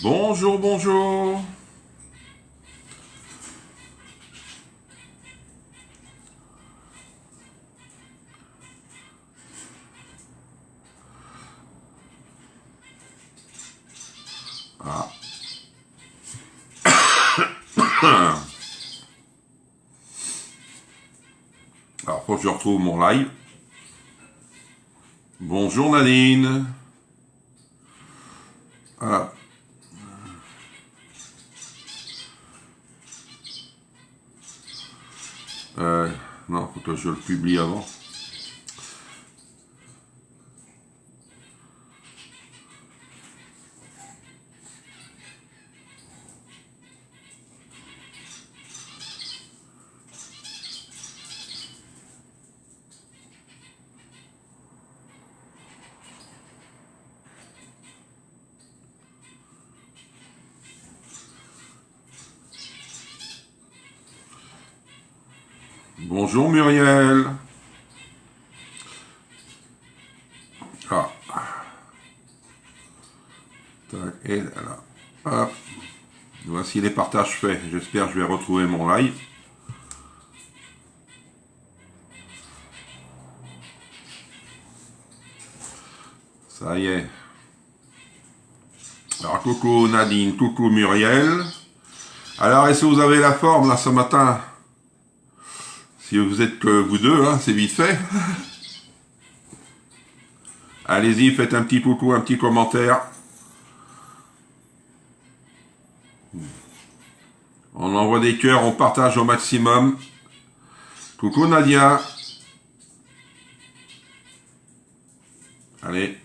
Bonjour, bonjour. Ah. Alors, faut que je retrouve mon live. Bonjour Nadine. Ah. Non, faut que je le publie avant. Bonjour Muriel. Ah. Tac, et là. Hop. Voici les partages faits. J'espère que je vais retrouver mon live. Ça y est. Alors, coucou Nadine, coucou Muriel. Alors, est-ce que vous avez la forme là ce matin? Si vous êtes que vous deux, hein, c'est vite fait. Allez-y, faites un petit coucou, un petit commentaire. On envoie des cœurs, on partage au maximum. Coucou Nadia. Allez.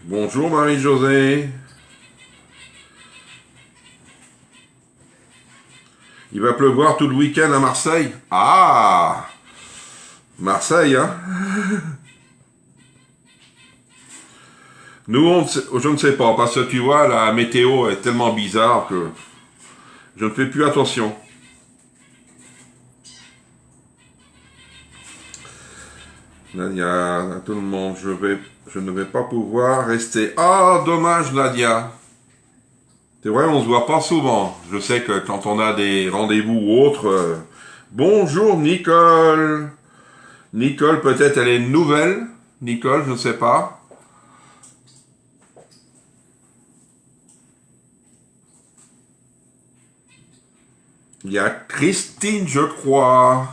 Bonjour Marie-Josée. Il va pleuvoir tout le week-end à Marseille. Ah, Marseille, hein. Nous, je ne sais pas, parce que tu vois, la météo est tellement bizarre que je ne fais plus attention. Nadia, tout le monde, je ne vais pas pouvoir rester. Ah, dommage Nadia. C'est vrai, on se voit pas souvent. Je sais que quand on a des rendez-vous ou autres... Bonjour Nicole. Nicole, peut-être elle est nouvelle. Nicole, je ne sais pas. Il y a Christine, je crois.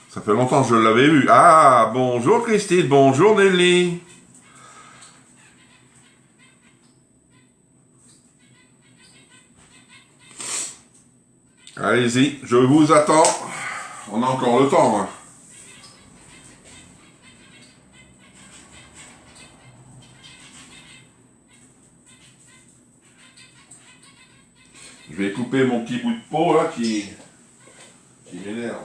Ça fait longtemps que je l'avais vue. Ah, bonjour Christine, bonjour Nelly. Allez-y, je vous attends. On a encore le temps, hein. Je vais couper mon petit bout de peau là qui m'énerve.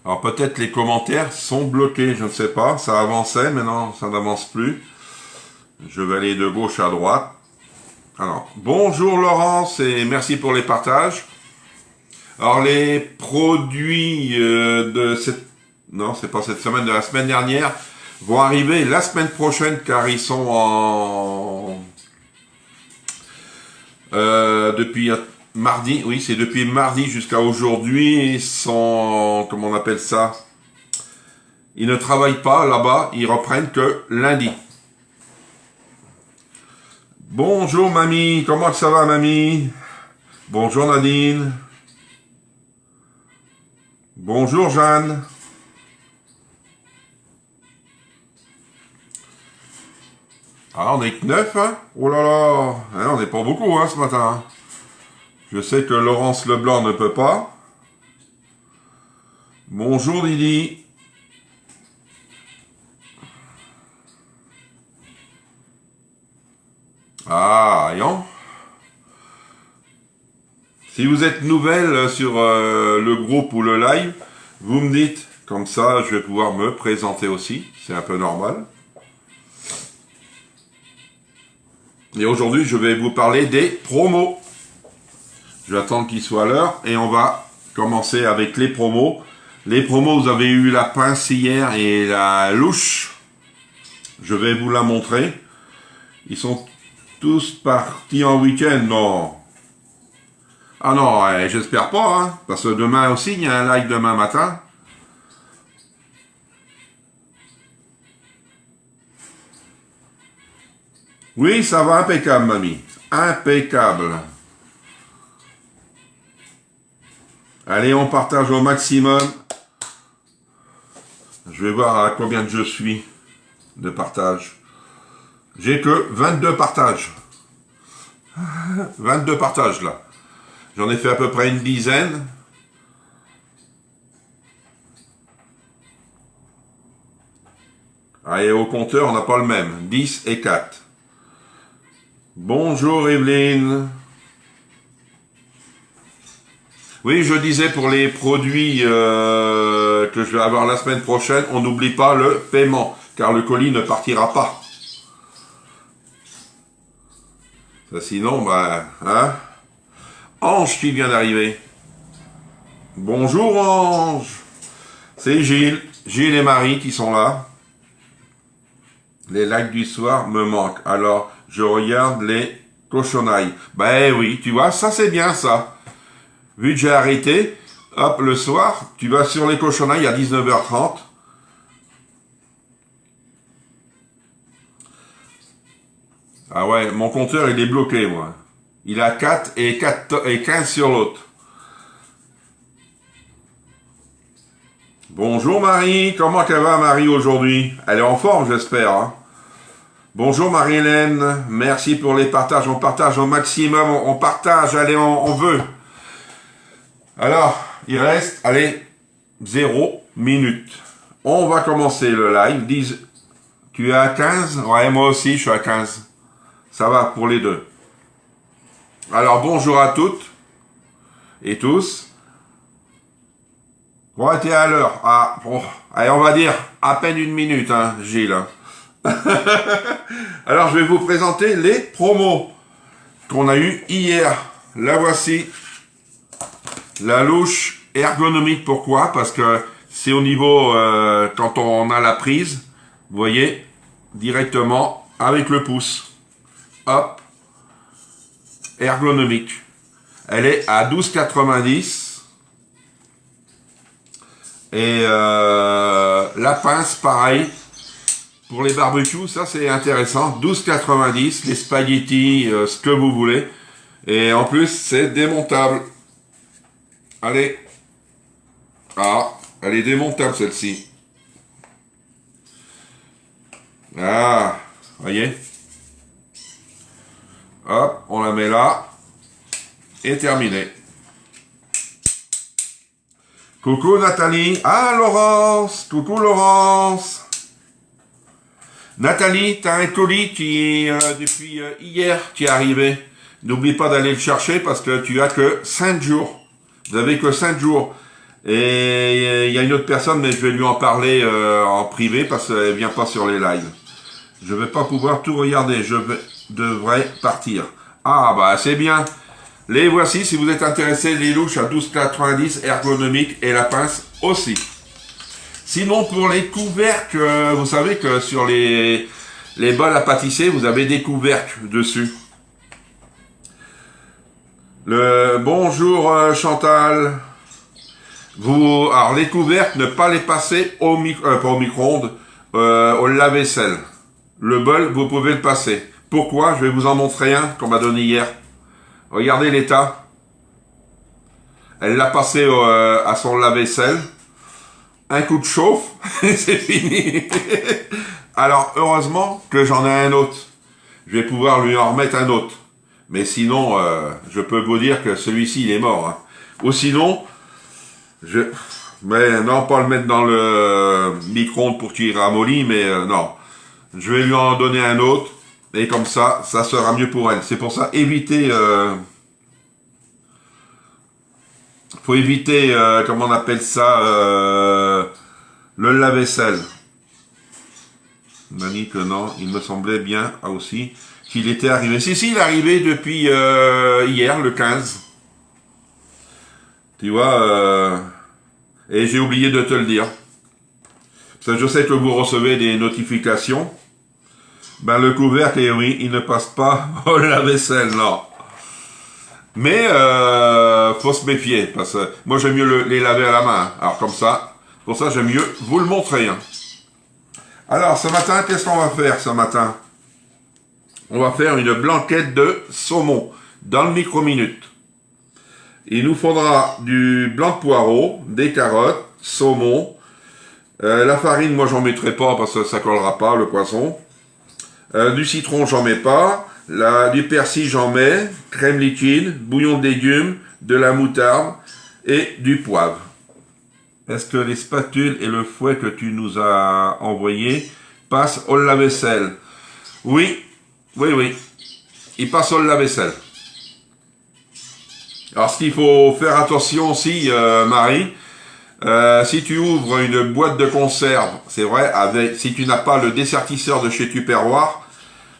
Alors peut-être les commentaires sont bloqués, je ne sais pas. Ça avançait, mais non, ça n'avance plus. Je vais aller de gauche à droite. Alors, bonjour Laurence et merci pour les partages. Alors les produits de cette... Non, c'est pas cette semaine, de la semaine dernière, vont arriver la semaine prochaine car ils sont en... depuis mardi, oui, c'est depuis mardi jusqu'à aujourd'hui, ils sont... Comment on appelle ça? Ils ne travaillent pas là-bas, ils reprennent que lundi. Bonjour mamie, comment ça va mamie? Bonjour Nadine. Bonjour Jeanne. Ah, on est que 9, hein? Oh là là, hein, on n'est pas beaucoup, hein, ce matin. Je sais que Laurence Leblanc ne peut pas. Bonjour Didi. Ah, Yan. Si vous êtes nouvelle sur le groupe ou le live, vous me dites, comme ça je vais pouvoir me présenter aussi, c'est un peu normal. Et aujourd'hui je vais vous parler des promos. Je vais attendre qu'il soit l'heure et on va commencer avec les promos. Les promos, vous avez eu la pince hier et la louche. Je vais vous la montrer. Ils sont tous partis en week-end, non? Ah non, j'espère pas, hein, parce que demain aussi, il y a un live demain matin. Oui, ça va impeccable, mamie. Impeccable. Allez, on partage au maximum. Je vais voir à combien je suis de partage. J'ai que 22 partages. 22 partages, là. J'en ai fait à peu près une dizaine. Allez, au compteur, on n'a pas le même. 10 et 4. Bonjour Evelyne. Oui, je disais pour les produits que je vais avoir la semaine prochaine, on n'oublie pas le paiement, car le colis ne partira pas. Ça, sinon, bah, hein. Ange qui vient d'arriver. Bonjour Ange. C'est Gilles. Gilles et Marie qui sont là. Les likes du soir me manquent. Alors, je regarde les cochonailles. Ben oui, tu vois, ça c'est bien ça. Vu que j'ai arrêté, hop, le soir, tu vas sur les cochonailles à 19h30. Ah ouais, mon compteur il est bloqué moi. Il a 4 et 15 sur l'autre. Bonjour Marie, comment elle va Marie aujourd'hui? Elle est en forme j'espère. Hein. Bonjour Marie-Hélène, merci pour les partages, on partage au maximum, on partage, allez, on veut. Alors, il reste, allez, 0 minute. On va commencer le live. Tu es à 15? Ouais, moi aussi, je suis à 15. Ça va pour les deux. Alors, bonjour à toutes et tous. Ouais, t'es à l'heure. Ah, bon, allez, on va dire à peine une minute, hein, Gilles. Alors, je vais vous présenter les promos qu'on a eu hier. La voici. La louche ergonomique, pourquoi? Parce que c'est au niveau, quand on a la prise, vous voyez, directement avec le pouce. Hop, ergonomique. Elle est à 12,90. Et la pince, pareil, pour les barbecues, ça c'est intéressant. 12,90, les spaghettis, ce que vous voulez. Et en plus, c'est démontable. Allez. Ah, elle est démontable celle-ci. Ah, voyez. Hop, on la met là. Et terminé. Coucou Nathalie. Ah, Laurence. Coucou Laurence. Nathalie, t'as un colis qui, depuis hier, qui est arrivé. N'oublie pas d'aller le chercher parce que tu as que 5 jours. Vous avez que 5 jours. Et il y a une autre personne, mais je vais lui en parler en privé parce qu'elle vient pas sur les lives. Je vais pas pouvoir tout regarder. Devrais partir. Ah bah c'est bien. Les voici si vous êtes intéressés. Les louches à 12,90 ergonomique et la pince aussi. Sinon pour les couvercles, vous savez que sur les bols à pâtisser, vous avez des couvercles dessus. Bonjour Chantal. Alors les couvercles, ne pas les passer pas au micro-ondes, au lave-vaisselle. Le bol, vous pouvez le passer. Pourquoi? Je vais vous en montrer un qu'on m'a donné hier. Regardez l'état. Elle l'a passé à son lave-vaisselle. Un coup de chauffe, et c'est fini. Alors heureusement que j'en ai un autre. je vais pouvoir lui en remettre un autre. Mais sinon, je peux vous dire que celui-ci, il est mort. Hein. Ou sinon, mais non, pas le mettre dans le micro-ondes pour qu'il ramollit, mais non. Je vais lui en donner un autre. Et comme ça sera mieux pour elle. C'est pour ça, éviter... faut éviter, comment on appelle ça, le lave-vaisselle. Il m'a dit que non, il me semblait bien aussi qu'il était arrivé. Si, il est arrivé depuis hier, le 15. Tu vois, et j'ai oublié de te le dire. Parce que je sais que vous recevez des notifications. Ben le couvercle, et oui, il ne passe pas au lave-vaisselle, non. Mais faut se méfier, parce que moi j'aime mieux les laver à la main. Hein. Alors comme ça, pour ça j'aime mieux vous le montrer. Hein. Alors ce matin, qu'est-ce qu'on va faire ce matin? On va faire une blanquette de saumon dans le micro-minute. Il nous faudra du blanc de poireau, des carottes, saumon. La farine, moi j'en mettrai pas parce que ça collera pas, le poisson. Du citron, j'en mets pas. Du persil, j'en mets. Crème liquide, bouillon de légumes, de la moutarde et du poivre. Est-ce que les spatules et le fouet que tu nous as envoyés passent au lave-vaisselle? Oui. Ils passent au lave-vaisselle. Alors, ce qu'il faut faire attention aussi, Marie, si tu ouvres une boîte de conserve, c'est vrai, si tu n'as pas le dessertisseur de chez Tupperware,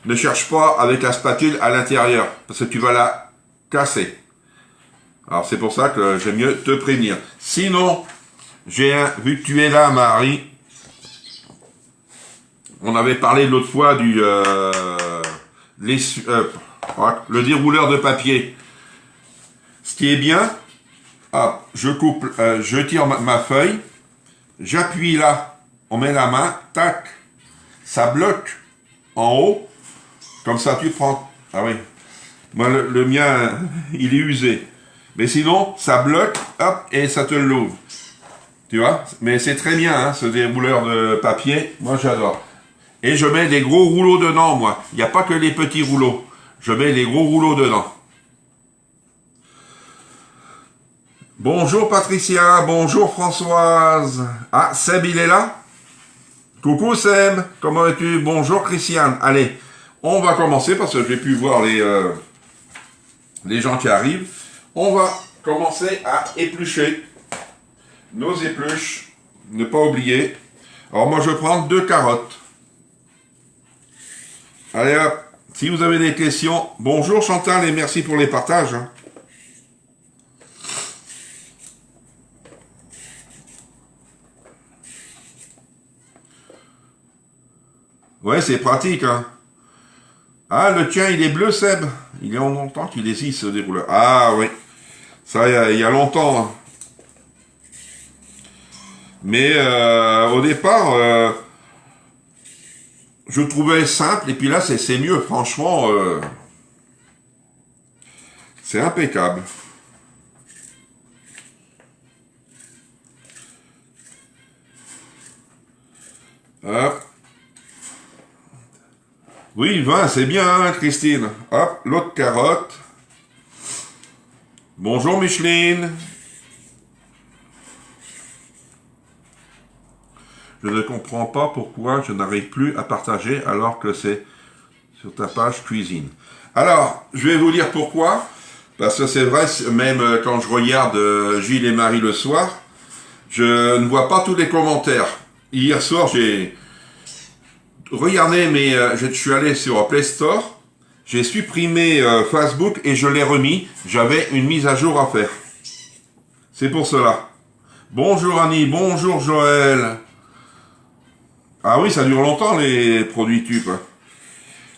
ne cherche pas avec la spatule à l'intérieur, parce que tu vas la casser. Alors c'est pour ça que j'aime mieux te prévenir. Sinon, vu que tu es là, Marie, on avait parlé l'autre fois le dérouleur de papier. Ce qui est bien, je tire ma feuille, j'appuie là, on met la main, tac, ça bloque en haut, comme ça tu prends. Ah oui, moi le mien, il est usé. Mais sinon, ça bloque, hop, et ça te l'ouvre. Tu vois? Mais c'est très bien, hein, ce dérouleur de papier, moi j'adore. Et je mets des gros rouleaux dedans, moi. Il n'y a pas que les petits rouleaux. Je mets les gros rouleaux dedans. Bonjour Patricia, bonjour Françoise. Ah, Seb, il est là? Coucou Seb, comment vas-tu? Bonjour Christiane. Allez, on va commencer parce que j'ai pu voir les gens qui arrivent. On va commencer à éplucher nos épluches. Ne pas oublier. Alors moi je prends 2 carottes. Allez hop, si vous avez des questions, bonjour Chantal et merci pour les partages. Hein. Ouais, c'est pratique, hein. Ah, le tien, il est bleu, Seb. Il est en longtemps qu'il existe, ce dérouleur. Ah, oui. Ça, il y a longtemps. Hein. Mais, au départ, je trouvais simple, et puis là, c'est mieux. Franchement, c'est impeccable. Hop. Oui, 20, c'est bien, hein, Christine. Hop, l'autre carotte. Bonjour, Micheline. Je ne comprends pas pourquoi je n'arrive plus à partager alors que c'est sur ta page cuisine. Alors, je vais vous dire pourquoi. Parce que c'est vrai, même quand je regarde Gilles et Marie le soir, je ne vois pas tous les commentaires. Hier soir, j'ai... Regardez, mais je suis allé sur Play Store, j'ai supprimé Facebook et je l'ai remis. J'avais une mise à jour à faire. C'est pour cela. Bonjour Annie, bonjour Joël. Ah oui, ça dure longtemps les produits tubes.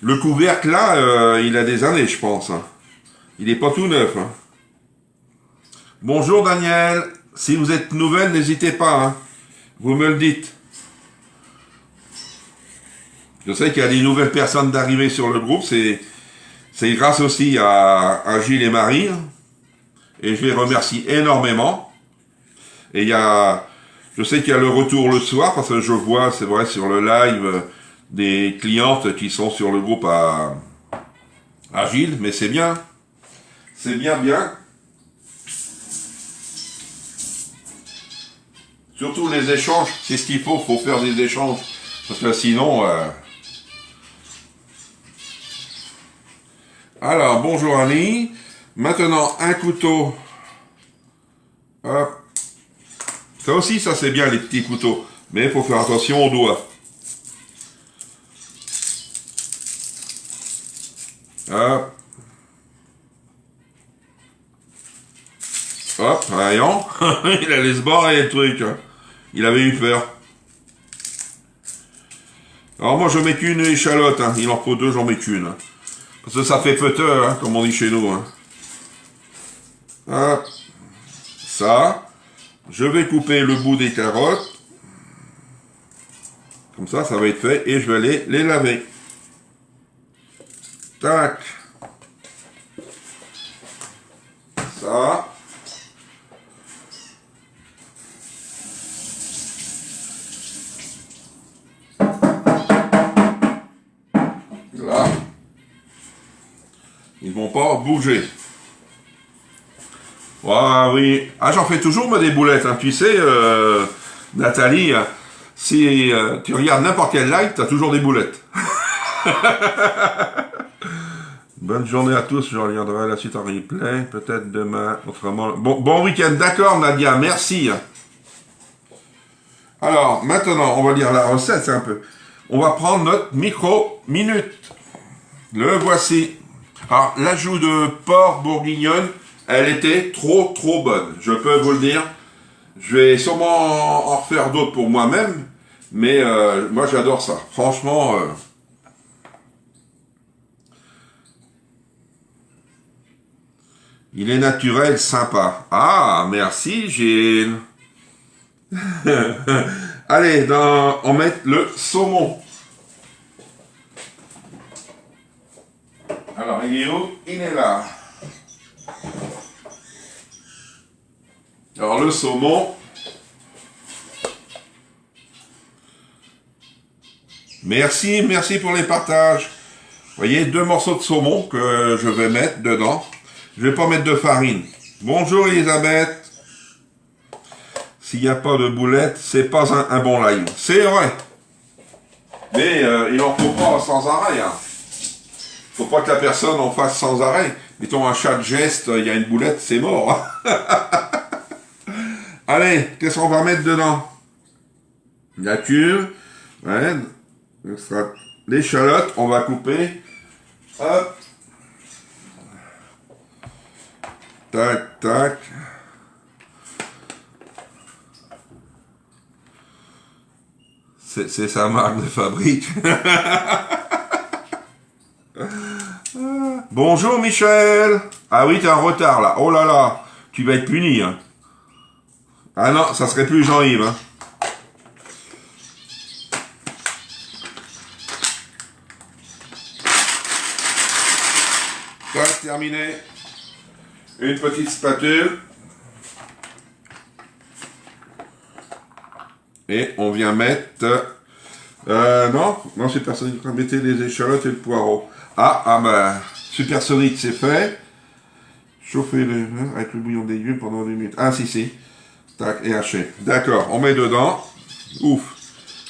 Le couvercle là, il a des années je pense. Hein. Il n'est pas tout neuf. Hein. Bonjour Daniel. Si vous êtes nouvelle, n'hésitez pas. Hein. Vous me le dites. Je sais qu'il y a des nouvelles personnes d'arriver sur le groupe, c'est grâce aussi à Gilles et Marie, et je les remercie énormément. Et je sais qu'il y a le retour le soir, parce que je vois, c'est vrai, sur le live, des clientes qui sont sur le groupe à agile, mais c'est bien. C'est bien, bien. Surtout les échanges, c'est ce qu'il faut faire des échanges. Parce que sinon... Alors, bonjour Annie. Maintenant, un couteau. Hop. Ça aussi, ça c'est bien les petits couteaux. Mais il faut faire attention aux doigts. Hop. Hop, voyons. Il allait se barrer le truc. Il avait eu peur. Alors moi je mets qu'une échalote. Hein. Il en faut deux, j'en mets qu'une. Hein. Parce que ça fait feuteur, hein, comme on dit chez nous. Hein. Hop. Ça. Je vais couper le bout des carottes. Comme ça va être fait. Et je vais aller les laver. Tac. Ça. Là. Ils vont pas bouger. Ah oui. Ah, j'en fais toujours moi des boulettes. Hein. Tu sais, Nathalie, si tu regardes n'importe quel live, tu as toujours des boulettes. Bonne journée à tous. Je regarderai la suite en replay. Peut-être demain. Autrement. Bon week-end. D'accord, Nadia. Merci. Alors, maintenant, on va lire la recette un peu. On va prendre notre micro-minute. Le voici. Alors, l'ajout de porc bourguignonne, elle était trop bonne. Je peux vous le dire. Je vais sûrement en refaire d'autres pour moi-même. Mais moi, j'adore ça. Franchement... il est naturel, sympa. Ah, merci, Gilles. Allez, on met le saumon. Alors, il est où? Il est là. Alors, le saumon. Merci pour les partages. Vous voyez, 2 morceaux de saumon que je vais mettre dedans. Je vais pas mettre de farine. Bonjour Elisabeth. S'il n'y a pas de boulettes, c'est pas un bon live. C'est vrai. Mais il en faut pas sans arrêt. Hein. Faut pas que la personne en fasse sans arrêt. Mettons un chat de geste, il y a une boulette, c'est mort. Allez, qu'est-ce qu'on va mettre dedans? Nature. Ouais. L'échalote, on va couper. Hop. Tac, tac. C'est sa marque de fabrique. Bonjour Michel. Ah oui, t'es en retard là. Oh là là, tu vas être puni. Hein. Ah non, ça serait plus Jean-Yves. Hein. Tac, terminé. Une petite spatule. Et on vient mettre... non, supersonique. On va mettre les échalotes et le poireau. Ben, supersonique, c'est fait. Chauffer avec le bouillon des légumes pendant 2 minutes. Ah, si. Tac, et haché. D'accord, on met dedans. Ouf.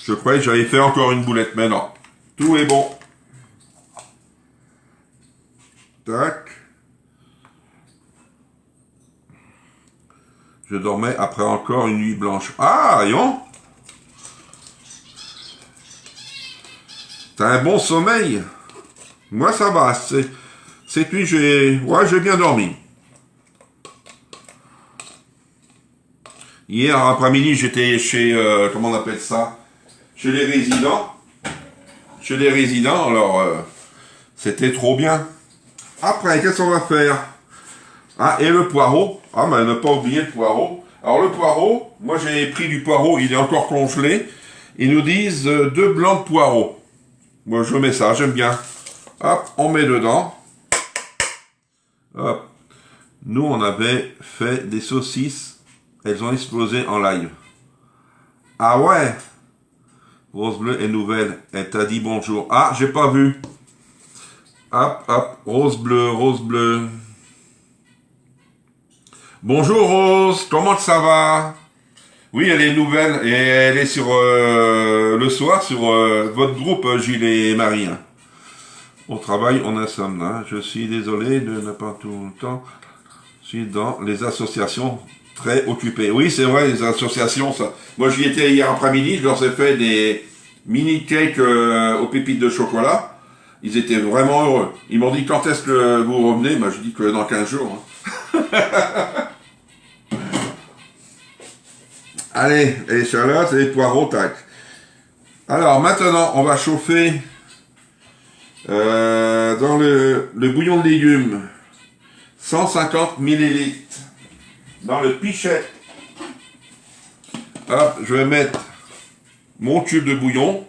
Je croyais que j'avais fait encore une boulette, mais non. Tout est bon. Tac. Je dormais après encore une nuit blanche. Ah, voyons. T'as un bon sommeil. Moi, ça va. Cette nuit, j'ai bien dormi. Hier après-midi, j'étais chez... comment on appelle ça? Chez les résidents. Alors, c'était trop bien. Après, qu'est-ce qu'on va faire? Ah, et le poireau. Ah, mais ne pas oublier le poireau. Alors, le poireau, moi, j'ai pris du poireau, il est encore congelé. Ils nous disent 2 blancs de poireau. Moi, je mets ça, j'aime bien. Hop, on met dedans. Hop. Nous, on avait fait des saucisses. Elles ont explosé en live. Ah ouais. Rose bleue est nouvelle. Elle t'a dit bonjour. Ah, j'ai pas vu. Hop, hop, rose bleu, rose bleu. Bonjour Rose, comment ça va? Oui, elle est nouvelle et elle est sur le soir sur votre groupe Gilles et Marie, hein. Au travail, on assomme, hein. Je suis désolé de ne pas tout le temps. Je suis dans les associations très occupées. Oui, c'est vrai, les associations, ça. Moi, j'y étais hier après-midi, je leur ai fait des mini cakes aux pépites de chocolat. Ils étaient vraiment heureux. Ils m'ont dit quand est-ce que vous revenez? Moi, je dis que dans 15 jours. Hein. Allez, les échalotes et les poireaux, tac. Alors, maintenant, on va chauffer dans le bouillon de légumes 150 millilitres dans le pichet. Hop, je vais mettre mon tube de bouillon.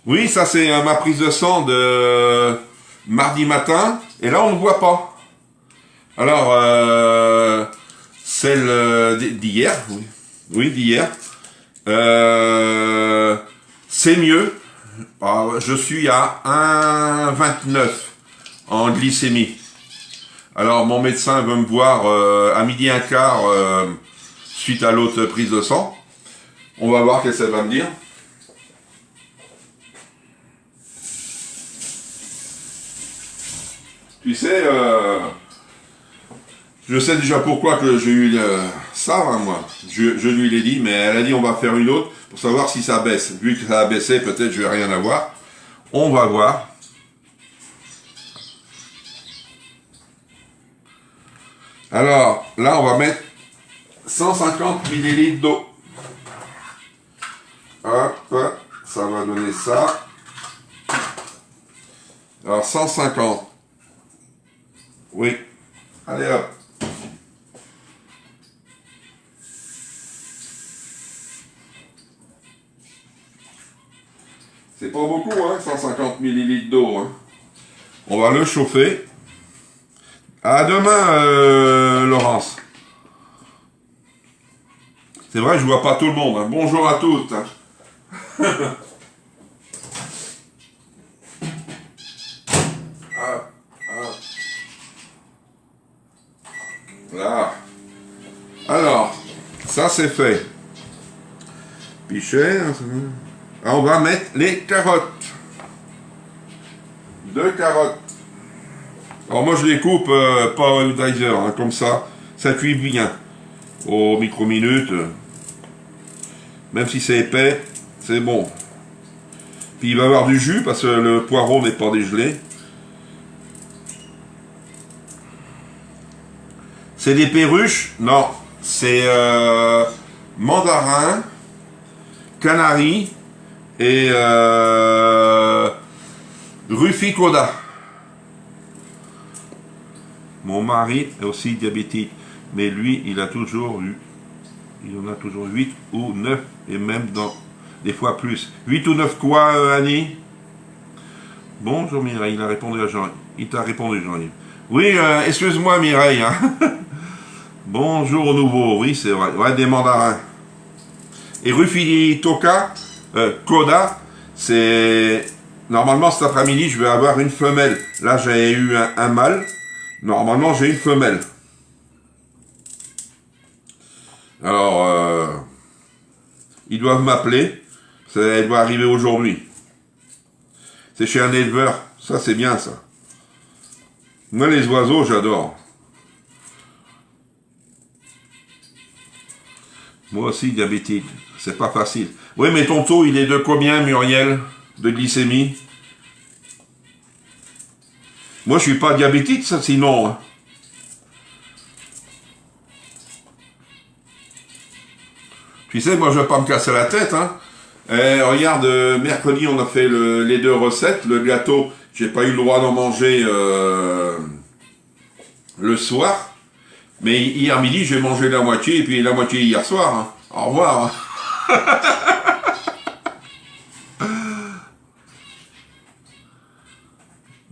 Oui, ça c'est ma prise de sang de mardi matin. Et là, on ne voit pas. Alors, celle d'hier. Oui, oui d'hier. C'est mieux. Je suis à 1,29 en glycémie. Alors, mon médecin veut me voir à midi un quart suite à l'autre prise de sang. On va voir qu'est-ce qu'elle va me dire. Tu sais, je sais déjà pourquoi que j'ai eu ça, hein, moi. Je lui l'ai dit, mais elle a dit on va faire une autre pour savoir si ça baisse. Vu que ça a baissé, peut-être je vais rien avoir. On va voir. Alors, là, on va mettre 150 millilitres d'eau. Hop, ça va donner ça. Alors, 150. Oui. Allez, hop. C'est pas beaucoup, hein, 150 millilitres d'eau. Hein. On va le chauffer. À demain, Laurence. C'est vrai, je vois pas tout le monde. Hein. Bonjour à toutes. Hein. Là. Alors, ça c'est fait. Pichet. On va mettre les carottes. 2 carottes. Alors moi je les coupe pas au dicer, hein, comme ça cuit bien. Au micro-minute. Même si c'est épais, c'est bon. Puis il va y avoir du jus parce que le poireau n'est pas dégelé. C'est des perruches? Non. C'est mandarin, canari et ruficoda. Mon mari est aussi diabétique, mais lui, il en a toujours 8 ou 9, et même des fois plus. 8 ou 9 quoi, Annie? Bonjour Mireille, il a répondu à Jean. Il t'a répondu, Jean-Yves. Oui, excuse-moi Mireille. Hein. Bonjour au nouveau, oui c'est vrai. Ouais, des mandarins. Et Rufitoka, Koda, c'est... Normalement cet après-midi, je vais avoir une femelle. Là, j'ai eu un mâle. Normalement, j'ai une femelle. Alors, ils doivent m'appeler. Elle doit arriver aujourd'hui. C'est chez un éleveur. Ça, c'est bien, ça. Moi, les oiseaux, j'adore. Moi aussi, diabétique. C'est pas facile. Oui, mais ton taux, il est de combien, Muriel, de glycémie? Moi, je suis pas diabétique, ça, sinon. Hein. Tu sais, moi, je vais pas me casser la tête. Hein. Regarde, mercredi, on a fait les 2 recettes. Le gâteau, j'ai pas eu le droit d'en manger le soir. Mais hier midi, j'ai mangé la moitié, et puis la moitié hier soir. Hein. Au revoir. Hein.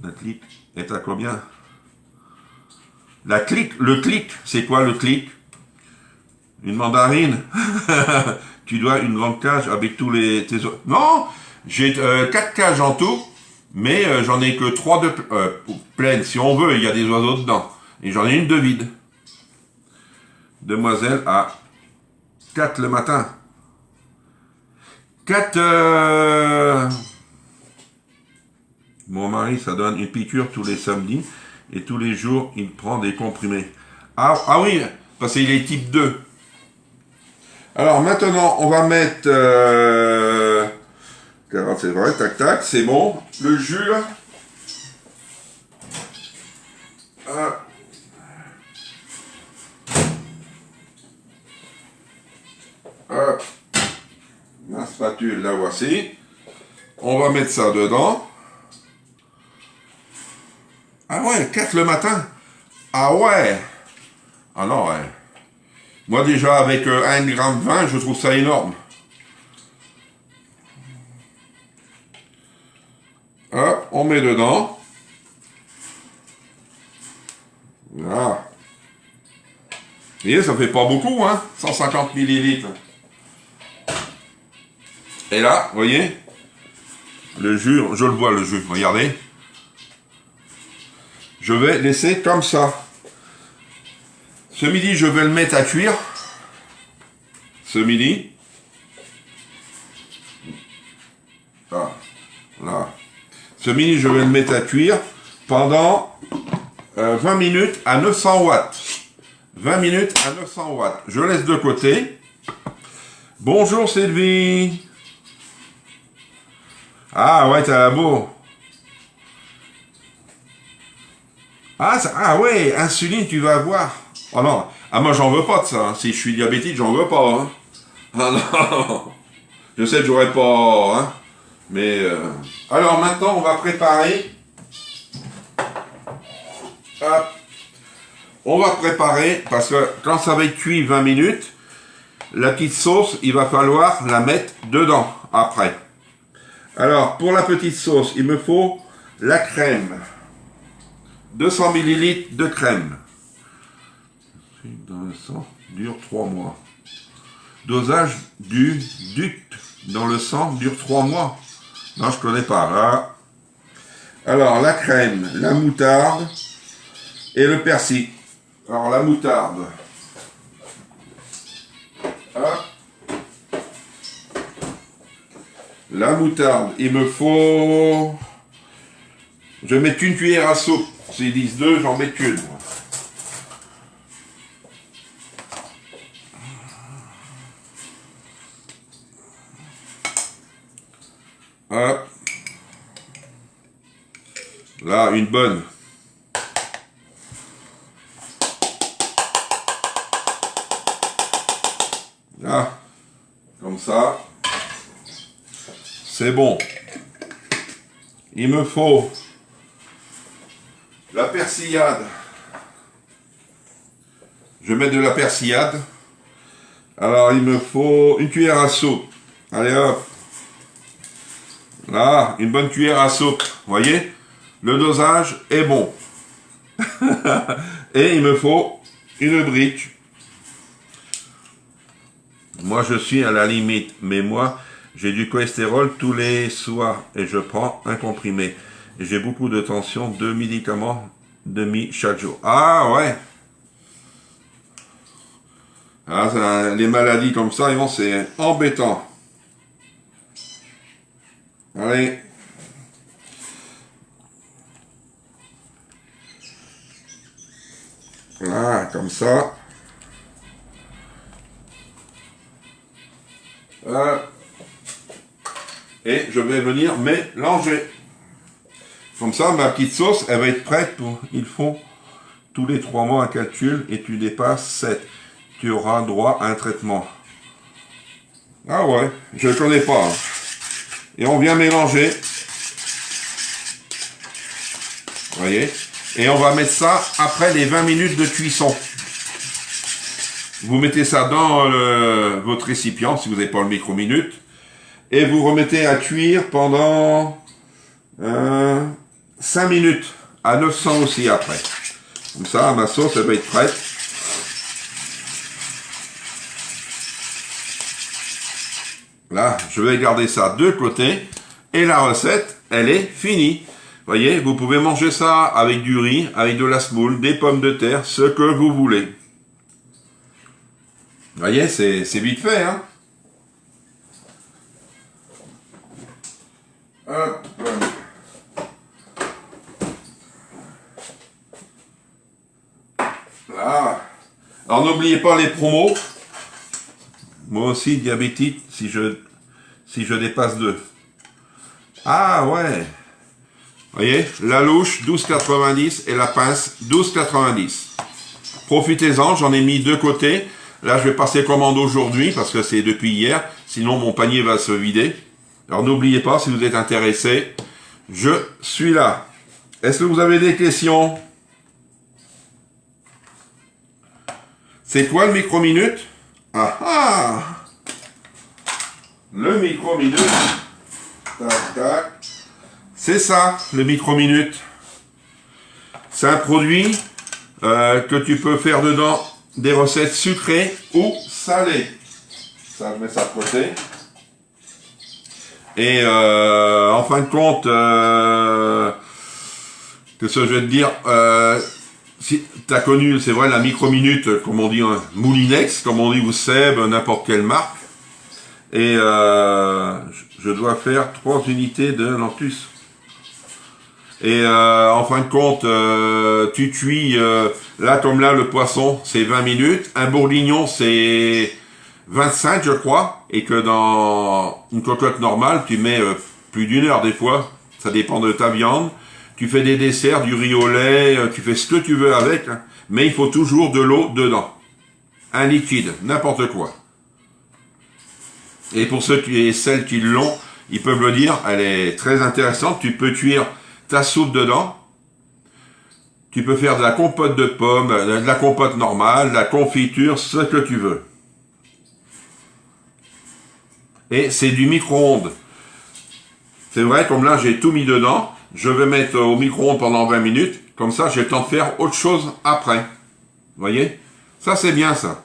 La clique est à combien? La clique, le clic, c'est quoi le clic? Une mandarine. Tu dois une grande cage avec tous tes... Non, j'ai 4 cages en tout, mais j'en ai que 3 de pleines. Si on veut, il y a des oiseaux dedans. Et j'en ai une de vide. Demoiselle à 4 le matin. 4... Mon mari, ça donne une piqûre tous les samedis. Et tous les jours, il prend des comprimés. Ah oui, parce qu'il est type 2. Alors maintenant, on va mettre... c'est vrai, tac tac, c'est bon. Le jus là. La spatule, la voici. On va mettre ça dedans. Ah ouais, 4 le matin. Ah ouais. Ah non, ouais. Moi déjà avec 1 gramme 20, je trouve ça énorme. Hop, on met dedans. Voilà. Vous voyez, ça fait pas beaucoup, hein. 150 millilitres. Et là, vous voyez, le jus, je le vois le jus, regardez. Je vais laisser comme ça. Ce midi, je vais le mettre à cuire. Ce midi. Ah, là. Ce midi, je vais le mettre à cuire pendant 20 minutes à 900 watts. 20 minutes à 900 watts. Je laisse de côté. Bonjour Sylvie. Ah ouais, t'as beau. Ah ouais, insuline, tu vas avoir. Oh non, ah moi j'en veux pas de ça. Hein. Si je suis diabétique, j'en veux pas. Hein. Ah non. Je sais que j'aurais pas. Hein. Mais alors maintenant, on va préparer. Hop. On va préparer, parce que quand ça va être cuit 20 minutes, la petite sauce, il va falloir la mettre dedans après. Alors, pour la petite sauce, il me faut la crème. 200 ml de crème. Dans le sang, dure 3 mois. Dosage du DUT dans le sang dure 3 mois. Non, je connais pas. Là. Alors, la crème, la moutarde et le persil. Alors, la moutarde. Hop. La moutarde, il me faut... Je vais mettre une cuillère à soupe. S'ils disent 2, j'en mets une. Hop. Là, une bonne. Là. Comme ça. C'est bon. Il me faut la persillade. Je mets de la persillade. Alors, il me faut une cuillère à soupe. Allez, hop. Là, une bonne cuillère à soupe. Vous voyez? Le dosage est bon. Et il me faut une brique. Moi, je suis à la limite. Mais moi, j'ai du cholestérol tous les soirs. Et je prends un comprimé. Et j'ai beaucoup de tension, 2 médicaments demi chaque jour. Ah ouais. Ah, les maladies comme ça, c'est embêtant. Allez. Voilà, comme ça. Et je vais venir mélanger. Comme ça, ma petite sauce, elle va être prête pour... Il faut tous les 3 mois un calcul et tu dépasses 7. Tu auras droit à un traitement. Ah ouais, je ne connais pas. Hein. Et on vient mélanger. Vous voyez? Et on va mettre ça après les 20 minutes de cuisson. Vous mettez ça dans votre récipient, si vous n'avez pas le micro-minute. Et vous remettez à cuire pendant 5 minutes. À 900 aussi après. Comme ça, ma sauce, elle va être prête. Là, je vais garder ça de côté. Et la recette, elle est finie. Vous voyez, vous pouvez manger ça avec du riz, avec de la semoule, des pommes de terre, ce que vous voulez. Vous voyez, c'est vite fait, hein. Hop. Là. Alors n'oubliez pas les promos. Moi aussi, diabétique, si je dépasse 2. Ah ouais. Vous voyez, la louche 12,90 et la pince 12,90. Profitez-en, j'en ai mis 2 côtés. Là, je vais passer commande aujourd'hui parce que c'est depuis hier. Sinon, mon panier va se vider. Alors, n'oubliez pas, si vous êtes intéressé, je suis là. Est-ce que vous avez des questions? C'est quoi le micro-minute? Ah ah! Le micro-minute. Tac, tac. C'est ça, le micro-minute. C'est un produit que tu peux faire dedans des recettes sucrées ou salées. Ça, je mets ça de côté. Et en fin de compte, qu'est-ce que je vais te dire, si tu as connu, c'est vrai, la micro-minute, comme on dit, un Moulinex, comme on dit, ou Seb, n'importe quelle marque. Et je dois faire 3 unités de Lantus. Et en fin de compte, tu cuis, là comme là, le poisson, c'est 20 minutes. Un bourguignon, c'est 25, je crois. Et que dans une cocotte normale, tu mets plus d'1 heure des fois. Ça dépend de ta viande. Tu fais des desserts, du riz au lait, tu fais ce que tu veux avec. Hein, mais il faut toujours de l'eau dedans. Un liquide, n'importe quoi. Et pour ceux et celles qui l'ont, ils peuvent le dire, elle est très intéressante. Tu peux cuire ta soupe dedans. Tu peux faire de la compote de pommes, de la compote normale, de la confiture, ce que tu veux. Et c'est du micro-ondes. C'est vrai, comme là, j'ai tout mis dedans. Je vais mettre au micro-ondes pendant 20 minutes. Comme ça, j'ai le temps de faire autre chose après. Vous voyez? Ça, c'est bien, ça.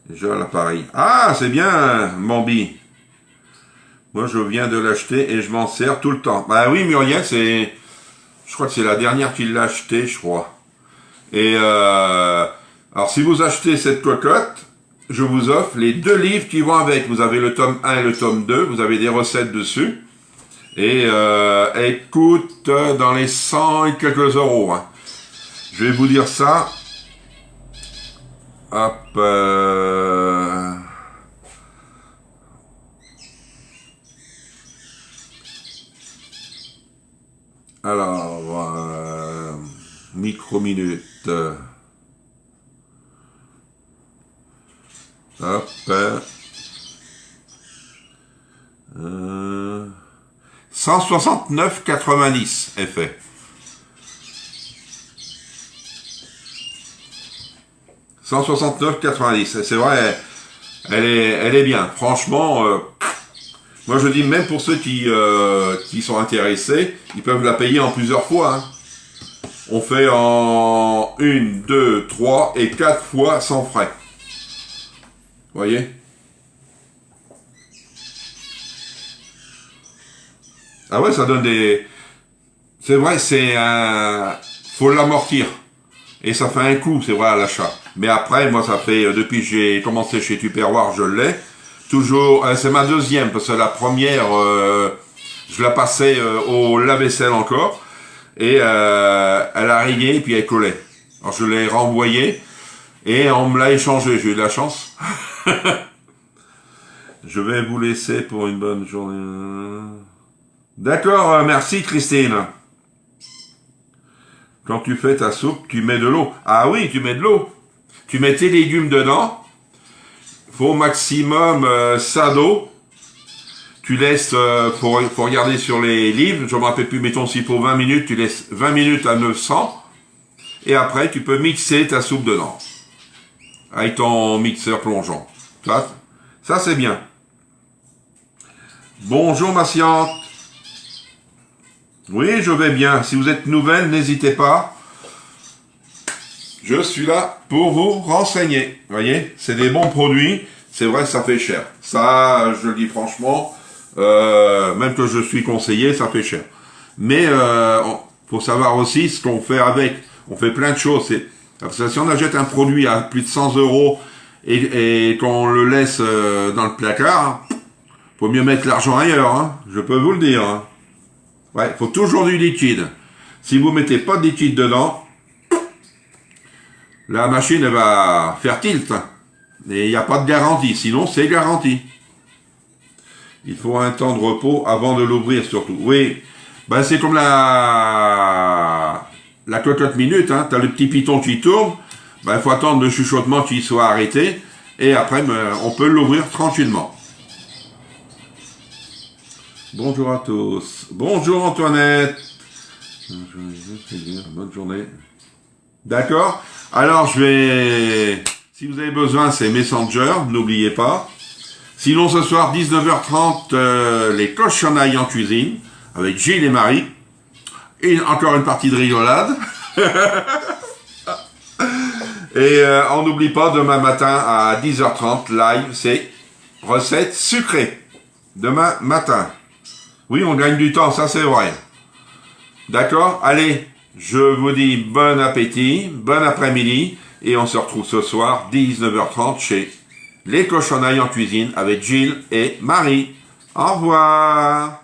Déjà, l'appareil. Ah, c'est bien, Bambi. Moi, je viens de l'acheter et je m'en sers tout le temps. Bah oui, Muriel, c'est... Je crois que c'est la dernière qui l'a acheté, je crois. Et alors, si vous achetez cette cocotte, je vous offre les 2 livres qui vont avec. Vous avez le tome 1 et le tome 2. Vous avez des recettes dessus. Et elle coûte dans les 100 et quelques euros. Hein. Je vais vous dire ça. Hop. Alors, micro-minute. Hop. 169,90 est fait. 169,90. C'est vrai, elle est bien. Franchement, moi je dis même pour ceux qui sont intéressés, ils peuvent la payer en plusieurs fois. Hein. On fait en 1, 2, 3 et 4 fois sans frais. Vous voyez? Ah ouais, ça donne des... C'est vrai, c'est un... Faut l'amortir. Et ça fait un coup, c'est vrai, à l'achat. Mais après, moi, ça fait... Depuis que j'ai commencé chez Tupperware, je l'ai. Toujours... c'est ma deuxième, parce que la première, je la passais au lave-vaisselle encore. Et elle a rayé, puis elle collait. Alors, je l'ai renvoyée. Et on me l'a échangé. J'ai eu de la chance. Je vais vous laisser pour une bonne journée. D'accord, merci Christine. Quand tu fais ta soupe, tu mets de l'eau. Ah oui, tu mets de l'eau. Tu mets tes légumes dedans. Faut au maximum ça d'eau. Tu laisses, faut regarder sur les livres, je ne me rappelle plus, mettons s'il faut 20 minutes, tu laisses 20 minutes à 900. Et après, tu peux mixer ta soupe dedans. Avec ton mixeur plongeant. Ça c'est bien. Bonjour ma sciente. Oui, je vais bien. Si vous êtes nouvelle, n'hésitez pas. Je suis là pour vous renseigner. Vous voyez, c'est des bons produits. c'est vrai, ça fait cher. Ça, je le dis franchement, même que je suis conseiller, ça fait cher. Mais faut savoir aussi ce qu'on fait avec. On fait plein de choses. Parce que si on achète un produit à plus de 100 € et qu'on le laisse dans le placard, faut mieux mettre l'argent ailleurs, hein, je peux vous le dire. Hein. Ouais, faut toujours du liquide. Si vous mettez pas de liquide dedans, la machine elle va faire tilt. Et il n'y a pas de garantie, sinon c'est garanti. Il faut un temps de repos avant de l'ouvrir surtout. Oui, ben c'est comme la cocotte minute, hein. Tu as le petit piton qui tourne, ben il faut attendre le chuchotement qu'il soit arrêté, et après on peut l'ouvrir tranquillement. Bonjour à tous. Bonjour Antoinette. Bonne journée. D'accord. Alors si vous avez besoin, c'est Messenger, n'oubliez pas. Sinon ce soir, 19h30, les cochonailles en cuisine, avec Gilles et Marie. Et encore une partie de rigolade. Et on n'oublie pas, demain matin à 10h30, live, c'est recette sucrée. Demain matin. Oui, on gagne du temps, ça c'est vrai. D'accord? Allez, je vous dis bon appétit, bon après-midi, et on se retrouve ce soir, 19h30, chez Les Cochonailles en cuisine, avec Gilles et Marie. Au revoir!